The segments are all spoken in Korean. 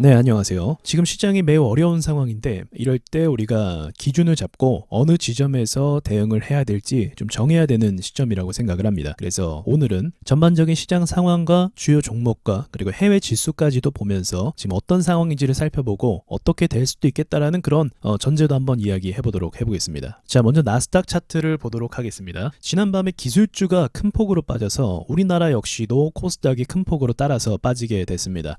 네, 안녕하세요. 지금 시장이 매우 어려운 상황인데 이럴 때 우리가 기준을 잡고 어느 지점에서 대응을 해야 될지 좀 정해야 되는 시점이라고 생각을 합니다. 그래서 오늘은 전반적인 시장 상황과 주요 종목과 그리고 해외 지수까지도 보면서 지금 어떤 상황인지를 살펴보고 어떻게 될 수도 있겠다라는 그런 전제도 한번 이야기해 보도록 해보겠습니다. 자, 먼저 나스닥 차트를 보도록 하겠습니다. 지난밤에 기술주가 큰 폭으로 빠져서 우리나라 역시도 코스닥이 큰 폭으로 따라서 빠지게 됐습니다.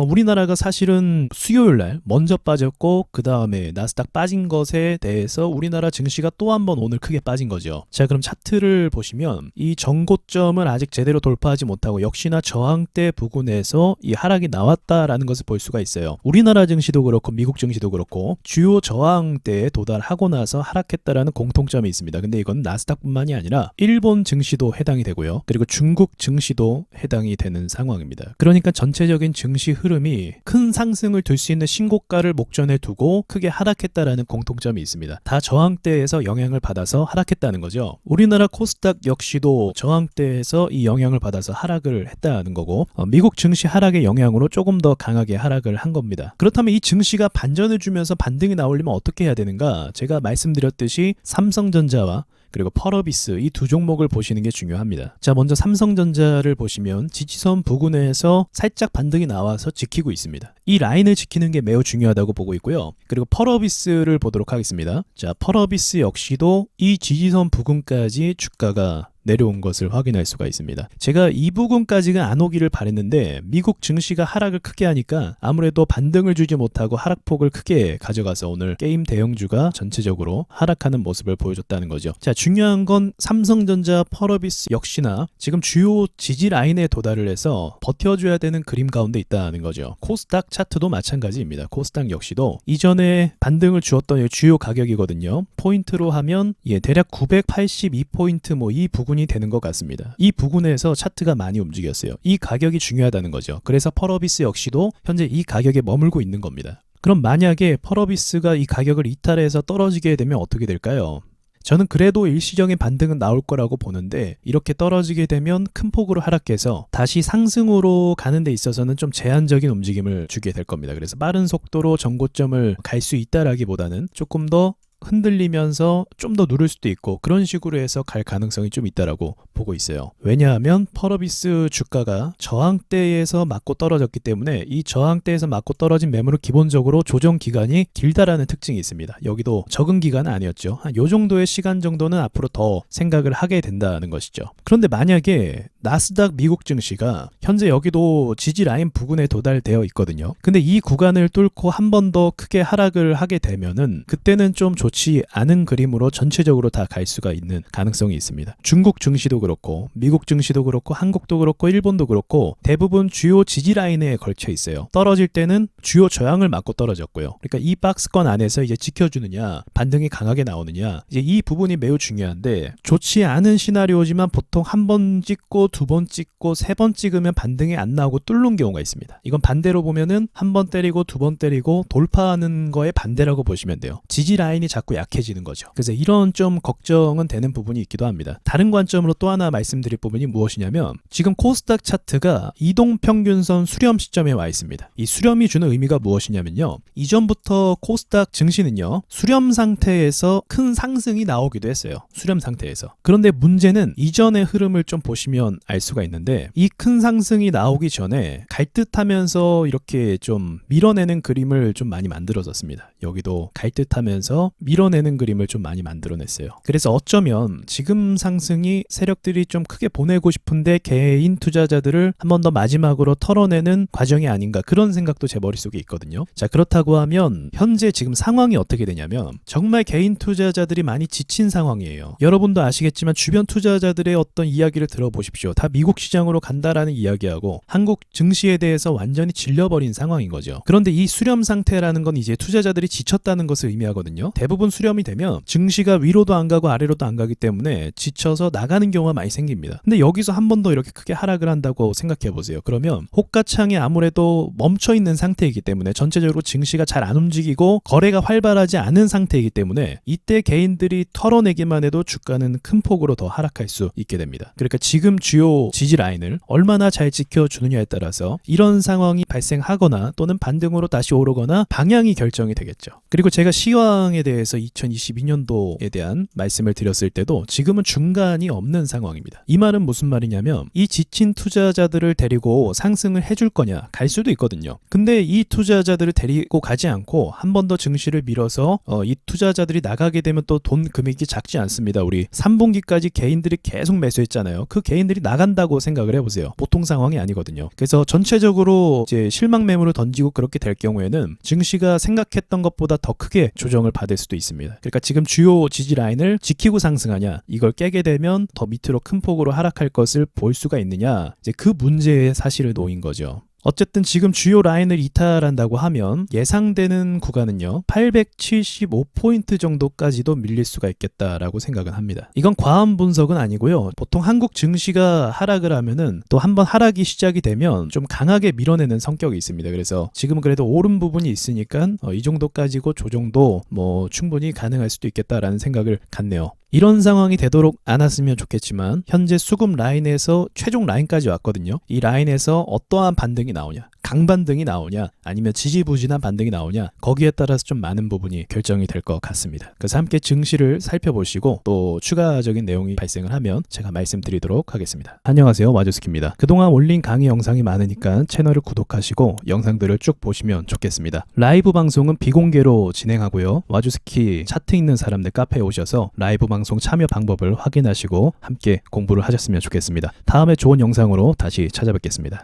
우리나라가 사실은 수요일날 먼저 빠졌고 그 다음에 나스닥 빠진 것에 대해서 우리나라 증시가 또 한 번 오늘 크게 빠진 거죠. 자, 그럼 차트를 보시면 이 전고점을 아직 제대로 돌파하지 못하고 역시나 저항대 부근에서 이 하락이 나왔다라는 것을 볼 수가 있어요. 우리나라 증시도 그렇고 미국 증시도 그렇고 주요 저항대에 도달하고 나서 하락했다라는 공통점이 있습니다. 근데 이건 나스닥뿐만이 아니라 일본 증시도 해당이 되고요. 그리고 중국 증시도 해당이 되는 상황입니다. 그러니까 전체적인 증시 흐름이 큰 상승을 들 수 있는 신고가를 목전에 두고 크게 하락했다라는 공통점이 있습니다. 다 저항대에서 영향을 받아서 하락했다는 거죠. 우리나라 코스닥 역시도 저항대에서 이 영향을 받아서 하락을 했다는 거고 미국 증시 하락의 영향으로 조금 더 강하게 하락을 한 겁니다. 그렇다면 이 증시가 반전을 주면서 반등이 나오려면 어떻게 해야 되는가? 제가 말씀드렸듯이 삼성전자와 그리고 펄어비스 이 두 종목을 보시는 게 중요합니다. 자, 먼저 삼성전자를 보시면 지지선 부근에서 살짝 반등이 나와서 지키고 있습니다. 이 라인을 지키는 게 매우 중요하다고 보고 있고요. 그리고 펄어비스를 보도록 하겠습니다. 자, 펄어비스 역시도 이 지지선 부근까지 주가가 내려온 것을 확인할 수가 있습니다. 제가 이 부분까지가 안 오기를 바랬는데 미국 증시가 하락을 크게 하니까 아무래도 반등을 주지 못하고 하락폭을 크게 가져가서 오늘 게임 대형주가 전체적으로 하락하는 모습을 보여줬다는 거죠. 자, 중요한 건 삼성전자, 펄어비스 역시나 지금 주요 지지 라인에 도달을 해서 버텨줘야 되는 그림 가운데 있다는 거죠. 코스닥 차트도 마찬가지입니다. 코스닥 역시도 이전에 반등을 주었던 주요 가격이거든요. 포인트로 하면 대략 982포인트 이 부분이 되는 것 같습니다. 이 부분에서 차트가 많이 움직였어요. 이 가격이 중요하다는 거죠. 그래서 펄어비스 역시도 현재 이 가격에 머물고 있는 겁니다. 그럼 만약에 펄어비스가 이 가격을 이탈해서 떨어지게 되면 어떻게 될까요? 저는 그래도 일시적인 반등은 나올 거라고 보는데 이렇게 떨어지게 되면 큰 폭으로 하락해서 다시 상승으로 가는 데 있어서는 좀 제한적인 움직임을 주게 될 겁니다. 그래서 빠른 속도로 전고점을 갈 수 있다라기보다는 조금 더 흔들리면서 좀 더 누를 수도 있고 그런 식으로 해서 갈 가능성이 좀 있다라고 보고 있어요. 왜냐하면 펄어비스 주가가 저항대에서 맞고 떨어졌기 때문에 이 저항대에서 맞고 떨어진 매물은 기본적으로 조정 기간이 길다라는 특징이 있습니다. 여기도 적은 기간은 아니었죠. 한 요 정도의 시간 정도는 앞으로 더 생각을 하게 된다는 것이죠. 그런데 만약에 나스닥 미국 증시가 현재 여기도 지지 라인 부근에 도달되어 있거든요. 근데 이 구간을 뚫고 한 번 더 크게 하락을 하게 되면은 그때는 좀 좋지 않은 그림으로 전체적으로 다 갈 수가 있는 가능성이 있습니다. 중국 증시도 그렇고 미국 증시도 그렇고 한국도 그렇고 일본도 그렇고 대부분 주요 지지 라인에 걸쳐 있어요. 떨어질 때는 주요 저항을 맞고 떨어졌고요. 그러니까 이 박스권 안에서 이제 지켜주느냐 반등이 강하게 나오느냐 이제 이 부분이 매우 중요한데 좋지 않은 시나리오지만 보통 한 번 찍고 두 번 찍고 세 번 찍으면 반등이 안 나오고 뚫는 경우가 있습니다. 이건 반대로 보면은 한 번 때리고 두 번 때리고 돌파하는 거의 반대라고 보시면 돼요. 지지 라인이 자꾸 약해지는 거죠. 그래서 이런 좀 걱정은 되는 부분이 있기도 합니다. 다른 관점으로 또 하나 말씀드릴 부분이 무엇이냐면 지금 코스닥 차트가 이동평균선 수렴 시점에 와 있습니다. 이 수렴이 주는 의미가 무엇이냐면요. 이전부터 코스닥 증시는요. 수렴 상태에서 큰 상승이 나오기도 했어요. 수렴 상태에서. 그런데 문제는 이전의 흐름을 좀 보시면 알 수가 있는데 이 큰 상승이 나오기 전에 갈 듯하면서 이렇게 좀 밀어내는 그림을 좀 많이 만들어졌습니다. 여기도 갈 듯하면서 밀어내는 그림을 좀 많이 만들어냈어요. 그래서 어쩌면 지금 상승이 세력들이 좀 크게 보내고 싶은데 개인 투자자들을 한 번 더 마지막으로 털어내는 과정이 아닌가 그런 생각도 제 머릿속에 있거든요. 자, 그렇다고 하면 현재 지금 상황이 어떻게 되냐면 정말 개인 투자자들이 많이 지친 상황이에요. 여러분도 아시겠지만 주변 투자자들의 어떤 이야기를 들어보십시오. 다 미국 시장으로 간다라는 이야기하고 한국 증시에 대해서 완전히 질려버린 상황인 거죠. 그런데 이 수렴 상태라는 건 이제 투자자들이 지쳤다는 것을 의미하거든요. 대부분 수렴이 되면 증시가 위로도 안 가고 아래로도 안 가기 때문에 지쳐서 나가는 경우가 많이 생깁니다. 근데 여기서 한 번 더 이렇게 크게 하락을 한다고 생각해 보세요. 그러면 호가창이 아무래도 멈춰 있는 상태이기 때문에 전체적으로 증시가 잘 안 움직이고 거래가 활발하지 않은 상태이기 때문에 이때 개인들이 털어내기만 해도 주가는 큰 폭으로 더 하락할 수 있게 됩니다. 그러니까 지금 주요 지지 라인을 얼마나 잘 지켜주느냐에 따라서 이런 상황이 발생하거나 또는 반등으로 다시 오르거나 방향이 결정이 되겠죠. 그리고 제가 시황에 대해서 2022년도에 대한 말씀을 드렸을 때도 지금은 중간이 없는 상황입니다. 이 말은 무슨 말이냐면 이 지친 투자자들을 데리고 상승을 해줄 거냐, 갈 수도 있거든요. 근데 이 투자자들을 데리고 가지 않고 한 번 더 증시를 밀어서 이 투자자들이 나가게 되면 또 돈 금액이 작지 않습니다. 우리 3분기까지 개인들이 계속 매수했잖아요. 그 개인들이 나간다고 생각을 해보세요. 보통 상황이 아니거든요. 그래서 전체적으로 이제 실망 매물을 던지고 그렇게 될 경우에는 증시가 생각했던 것보다 더 크게 조정을 받을 수도 있습니다. 그러니까 지금 주요 지지 라인을 지키고 상승하냐, 이걸 깨게 되면 더 밑으로 큰 폭으로 하락할 것을 볼 수가 있느냐, 이제 그 문제에 사실을 놓인 거죠. 어쨌든 지금 주요 라인을 이탈한다고 하면 예상되는 구간은요 875포인트 정도까지도 밀릴 수가 있겠다라고 생각은 합니다. 이건 과한 분석은 아니고요. 보통 한국 증시가 하락을 하면은 또 한번 하락이 시작이 되면 좀 강하게 밀어내는 성격이 있습니다. 그래서 지금은 그래도 오른 부분이 있으니까 이 정도까지고 조정도 뭐 충분히 가능할 수도 있겠다라는 생각을 갖네요. 이런 상황이 되도록 않았으면 좋겠지만 현재 수급 라인에서 최종 라인까지 왔거든요. 이 라인에서 어떠한 반등이 나오냐, 강반등이 나오냐, 아니면 지지부진한 반등이 나오냐, 거기에 따라서 좀 많은 부분이 결정이 될 것 같습니다. 그래서 함께 증시를 살펴보시고 또 추가적인 내용이 발생을 하면 제가 말씀드리도록 하겠습니다. 안녕하세요, 와주스키입니다. 그동안 올린 강의 영상이 많으니까 채널을 구독하시고 영상들을 쭉 보시면 좋겠습니다. 라이브 방송은 비공개로 진행하고요. 와주스키 차트 있는 사람들 카페에 오셔서 라이브 방송 참여 방법을 확인하시고 함께 공부를 하셨으면 좋겠습니다. 다음에 좋은 영상으로 다시 찾아뵙겠습니다.